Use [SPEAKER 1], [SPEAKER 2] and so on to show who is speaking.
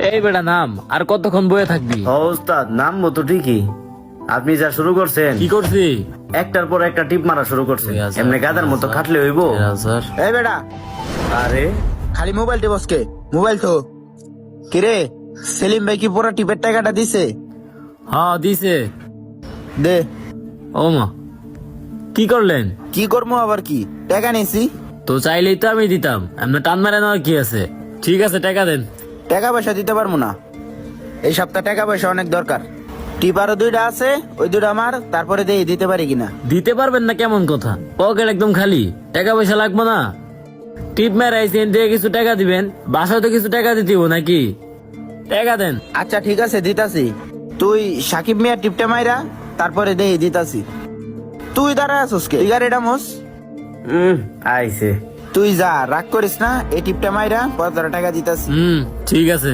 [SPEAKER 1] এই বেটা নাম, আর কতক্ষণ বয়ে থাকবি?
[SPEAKER 2] হ উস্তাদ, নামবো তো ঠিকই। আপনি যা শুরু করছেন,
[SPEAKER 1] কি করছি?
[SPEAKER 2] একটার পর একটা টিপ মারা শুরু করছেন।
[SPEAKER 1] 2000,
[SPEAKER 2] এমনি গাদার মতো
[SPEAKER 1] 2000,
[SPEAKER 2] খাটলে হইব?
[SPEAKER 1] 1000।
[SPEAKER 3] এই বেটা,
[SPEAKER 2] আরে
[SPEAKER 3] খালি মোবাইল টিপসকে, মোবাইল তো। কিরে, সেলিম ভাই কি পুরো টিপের টাকাটা দিছে?
[SPEAKER 1] হ্যাঁ দিছে।
[SPEAKER 3] দে।
[SPEAKER 1] ও মা, কি করলেন?
[SPEAKER 3] কি করবো আবার, কি টাকা নিছি?
[SPEAKER 1] তো চাইলেই তো আমি দিতাম, এমনি টান মারে নেওয়ার কি আছে? ঠিক আছে, টাকা দেন।
[SPEAKER 3] টাকা পয়সা দিতে পারবো না, এই সপ্তাহ টাকা পয়সা অনেক দরকার। টিপ আরো দুইটা আছে, ওই দুইটা আমার, তারপরে দেই দিতে পারি কিনা।
[SPEAKER 1] দিতে পারবেন না কেমন কথা? পকেট একদম খালি, টাকা পয়সা লাগবো না? টিপ মেরাইছেন দিয়ে কিছু টাকা দিবেন, বাসায় তো কিছু টাকা দিতে হইবো নাকি? টাকা দেন।
[SPEAKER 3] আচ্ছা ঠিক আছে, দিতাছি। তুই সাকিব মিয়া টিপটা মাইরা, তারপরে দেই দিতাছি। তুই দাঁড়ায় আছিস কে? তুই গাড়িটা মোস।
[SPEAKER 2] আইছে।
[SPEAKER 3] তুই যা, রাগ করিস না, এই টিপটা মাইরা 15 টাকা দিতাছি।
[SPEAKER 1] ঠিক আছে।